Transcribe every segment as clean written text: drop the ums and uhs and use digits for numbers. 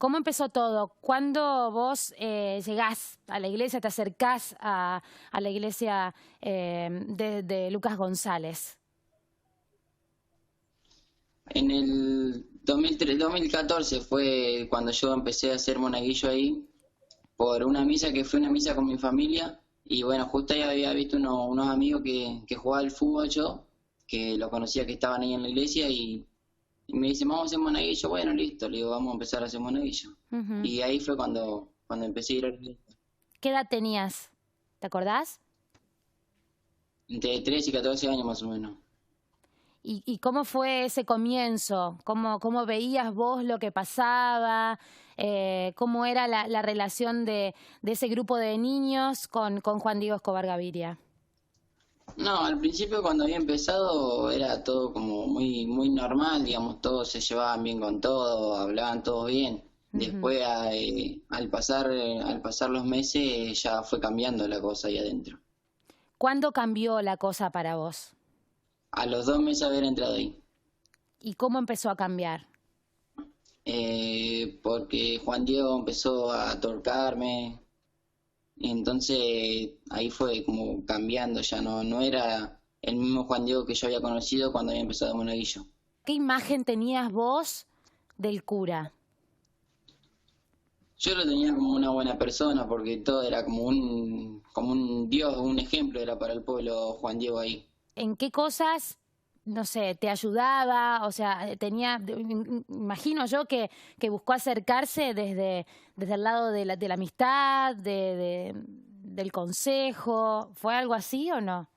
¿Cómo empezó todo? ¿Cuándo vos llegás a la iglesia, te acercás a la iglesia de Lucas González? En el 2003, 2014 fue cuando yo empecé a hacer monaguillo ahí, por una misa que fue una misa con mi familia. Y bueno, justo ahí había visto unos amigos que jugaban al fútbol yo, que lo conocía que estaban ahí en la iglesia y me dice, vamos a hacer monaguillo. Bueno, listo, le digo, vamos a empezar a hacer monaguillo. Ujú. Y ahí fue cuando empecé a ir a la iglesia. ¿Qué edad tenías? ¿Te acordás? Entre 13 y 14 años más o menos. ¿Y cómo fue ese comienzo? ¿Cómo veías vos lo que pasaba? ¿Cómo era la relación de ese grupo de niños con Juan Diego Escobar Gaviria? No, al principio cuando había empezado era todo como muy normal, digamos, todos se llevaban bien con todo, hablaban todos bien. Ujú. Después, al pasar los meses, ya fue cambiando la cosa ahí adentro. ¿Cuándo cambió la cosa para vos? A los 2 meses de haber entrado ahí, ¿Y cómo empezó a cambiar? porque Juan Diego empezó a torcarme, y entonces ahí fue como cambiando, ya no era el mismo Juan Diego que yo había conocido cuando había empezado Monaguillo. ¿Qué imagen tenías vos del cura? Yo lo tenía como una buena persona porque todo era como un dios, un ejemplo era para el pueblo Juan Diego ahí. ¿En qué cosas, no sé, te ayudaba? O sea, imagino yo que buscó acercarse desde el lado de la amistad, del consejo. ¿Fue algo así o no?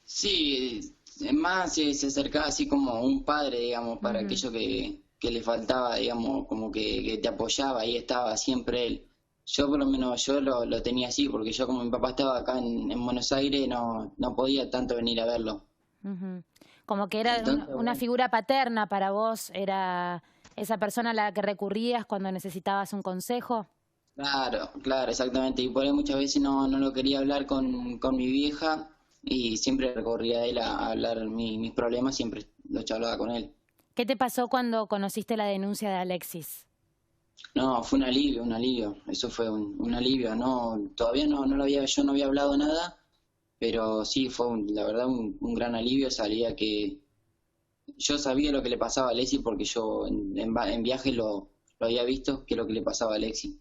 Sí, es más se acercaba así como un padre, digamos, para Ujú. aquello que le faltaba, digamos, como que te apoyaba, ahí estaba siempre él. Yo por lo menos yo lo tenía así, porque yo como mi papá estaba acá en Buenos Aires, no podía tanto venir a verlo. Ujú. Como que era Entonces, una bueno. figura paterna para vos, era esa persona a la que recurrías cuando necesitabas un consejo. Claro, claro, exactamente. Y por ahí muchas veces no lo quería hablar con mi vieja y siempre recorría a él a hablar mis problemas, siempre lo charlaba con él. ¿Qué te pasó cuando conociste la denuncia de Alexis? No, fue un alivio, un alivio. Eso fue un alivio. No, todavía yo no había hablado nada, pero sí fue la verdad un gran alivio. Sabía que yo sabía lo que le pasaba a Alexis porque yo en viaje lo había visto, que es lo que le pasaba a Alexis.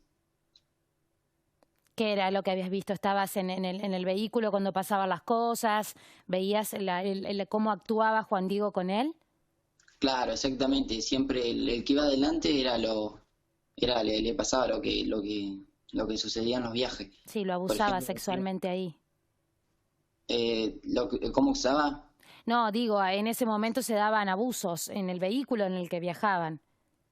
¿Qué era lo que habías visto? ¿Estabas en el vehículo cuando pasaban las cosas? ¿Veías cómo actuaba Juan Diego con él? Claro, exactamente. Siempre el que iba adelante le pasaba lo que sucedía en los viajes. Sí, lo Por abusaba ejemplo, sexualmente ahí. ¿cómo usaba? No, digo, en ese momento se daban abusos en el vehículo en el que viajaban.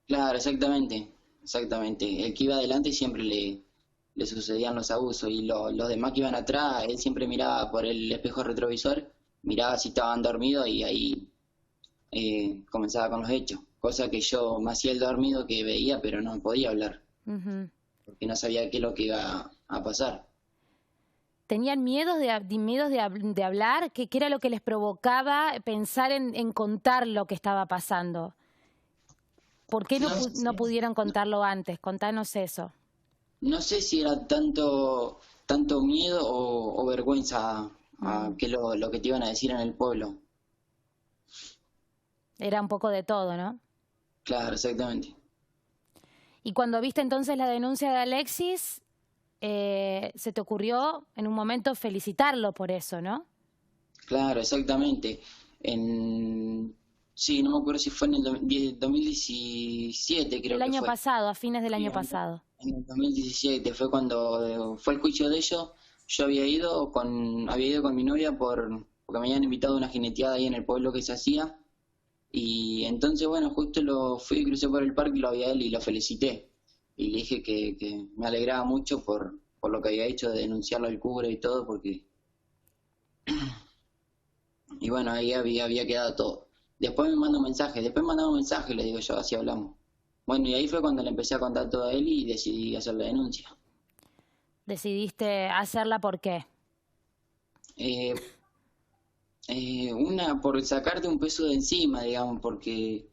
Claro, exactamente, exactamente. El que iba adelante siempre le sucedían los abusos y los demás que iban atrás, él siempre miraba por el espejo retrovisor, miraba si estaban dormidos y ahí comenzaba con los hechos. Cosa que yo me hacía el dormido que veía, pero no podía hablar, Ujú. porque no sabía qué es lo que iba a pasar. ¿Tenían miedos de hablar? ¿Qué era lo que les provocaba pensar en contar lo que estaba pasando? ¿Por qué No sé no si, pudieron no, contarlo antes? Contanos eso. no sé si era tanto miedo o vergüenza a Mm. que lo que te iban a decir en el pueblo. Era un poco de todo, ¿no? Claro, exactamente. Y cuando viste entonces la denuncia de Alexis, se te ocurrió en un momento felicitarlo por eso, ¿no? Claro, exactamente. En, sí, no me acuerdo si fue en el 2017, creo El que año fue. pasado, a fines del Sí, año pasado. en el 2017 fue cuando fue el juicio de ellos. Yo había ido con mi novia porque me habían invitado a una jineteada ahí en el pueblo que se hacía. Y entonces, bueno, justo lo fui, crucé por el parque y lo vi a él y lo felicité. Y le dije que me alegraba mucho por lo que había hecho de denunciarlo al cura y todo, y bueno, ahí había quedado todo. Después me mandaba un mensaje, le digo yo, así hablamos. Bueno, y ahí fue cuando le empecé a contar todo a él y decidí hacer la denuncia. Decidiste hacerla ¿por qué? Eh, una, por sacarte un peso de encima, digamos, porque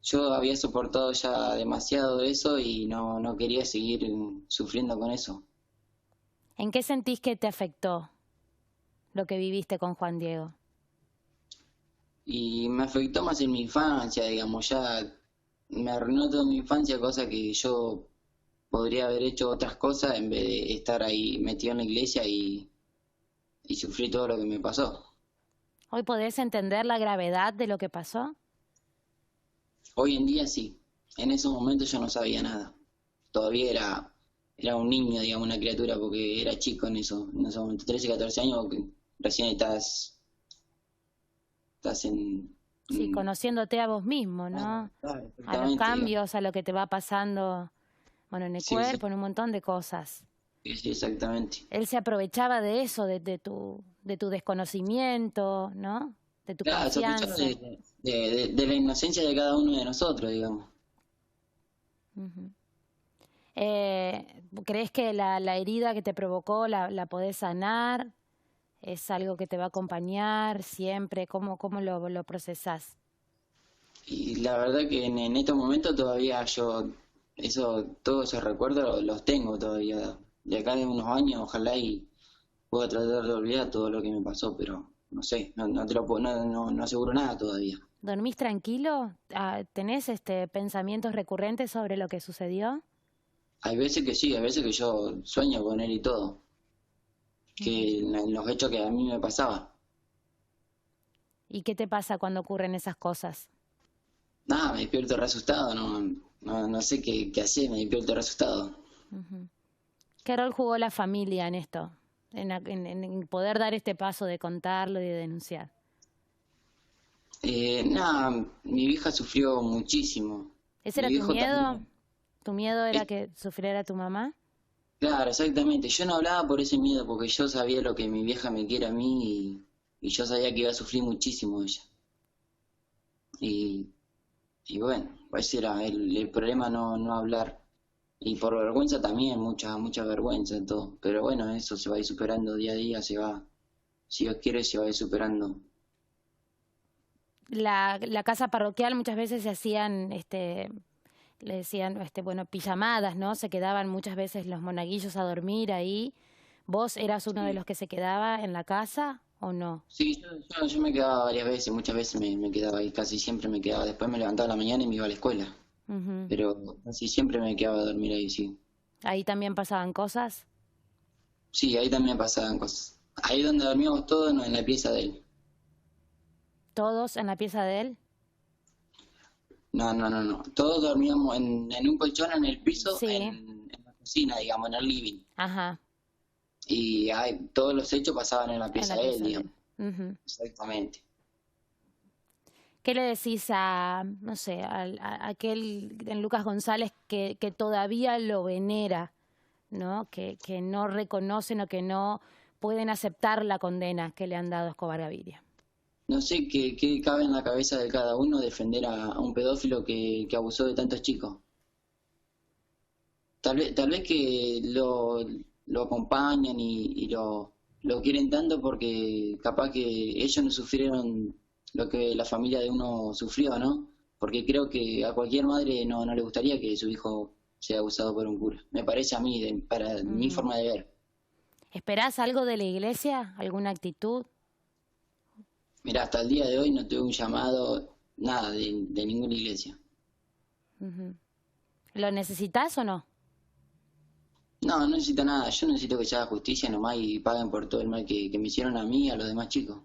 yo había soportado ya demasiado eso y no quería seguir sufriendo con eso. ¿En qué sentís que te afectó lo que viviste con Juan Diego? Y me afectó más en mi infancia, digamos, ya me arruinó toda mi infancia, cosa que yo podría haber hecho otras cosas en vez de estar ahí metido en la iglesia y sufrir todo lo que me pasó. ¿Hoy podés entender la gravedad de lo que pasó? Hoy en día sí, en esos momentos yo no sabía nada. Todavía era un niño, digamos, una criatura, porque era chico en esos momentos, 13, 14 años, que recién estás Sí, en- conociéndote a vos mismo, ¿no? claro, A los exactamente, digamos. cambios, a lo que te va pasando, bueno, en el Sí, sí, cuerpo, en un montón de cosas. sí, sí, exactamente. Él se aprovechaba de eso, de tu desconocimiento, ¿no? De tu Claro, sospechaba confianza. de la inocencia de cada uno de nosotros, digamos. Ujú. ¿Crees que la herida que te provocó la podés sanar? ¿Es algo que te va a acompañar siempre? ¿Cómo lo procesás? Y la verdad que en estos momentos todavía todos esos recuerdos los tengo todavía. De acá de unos años, ojalá y pueda tratar de olvidar todo lo que me pasó, pero no sé, no te lo puedo, no aseguro nada todavía. ¿Dormís tranquilo? ¿Tenés pensamientos recurrentes sobre lo que sucedió? Hay veces que sí, hay veces que yo sueño con él y todo, Ujú. que en los hechos que a mí me pasaba. ¿Y qué te pasa cuando ocurren esas cosas? Nada, me despierto re asustado, no sé qué hacer, me despierto re asustado. Ujú. ¿Qué rol jugó la familia en esto? En poder dar este paso de contarlo y de denunciar. Nada, mi vieja sufrió muchísimo. ¿Ese Mi era tu viejo miedo? también. ¿Tu miedo era Es- que sufriera tu mamá? claro, exactamente. Yo no hablaba por ese miedo, porque yo sabía lo que mi vieja me quiere a mí y yo sabía que iba a sufrir muchísimo ella. Y, y bueno, pues era el problema no hablar. Y por vergüenza también, mucha vergüenza, todo. Pero bueno, eso se va a ir superando día a día, si Dios quiere, se va a ir superando. La casa parroquial muchas veces se hacían, le decían, bueno, pijamadas, ¿no? Se quedaban muchas veces los monaguillos a dormir ahí. ¿Vos eras uno de Sí, los que se quedaba en la casa o no? sí, yo me quedaba varias veces, muchas veces me quedaba ahí, casi siempre me quedaba. Después me levantaba a la mañana y me iba a la escuela. Ujú. Pero casi siempre me quedaba a dormir ahí, sí. Ahí también pasaban cosas. Sí, ahí también pasaban cosas. Ahí donde dormíamos todos, no, en la pieza de él. Todos en la pieza de él. No. Todos dormíamos en un colchón en el piso, Sí, en la cocina, digamos, en el living. ajá, Y todos los hechos pasaban en la en pieza la de él, pieza de él. digamos. Ujú. Exactamente. ¿Qué le decís a, no sé, a aquel en Lucas González que todavía lo venera, ¿no? Que no reconocen o que no pueden aceptar la condena que le han dado a Escobar Gaviria? No sé qué cabe en la cabeza de cada uno defender a un pedófilo que abusó de tantos chicos. Tal vez que lo acompañan y lo quieren tanto porque capaz que ellos no sufrieron lo que la familia de uno sufrió, ¿no? Porque creo que a cualquier madre no le gustaría que su hijo sea abusado por un cura. Me parece a mí, para mi Ujú. forma de ver. ¿Esperás algo de la iglesia? ¿Alguna actitud? Mira, hasta el día de hoy no tuve un llamado, nada, de ninguna iglesia. Ujú. ¿Lo necesitas o no? No necesito nada. Yo necesito que se haga justicia nomás y paguen por todo el mal que me hicieron a mí y a los demás chicos.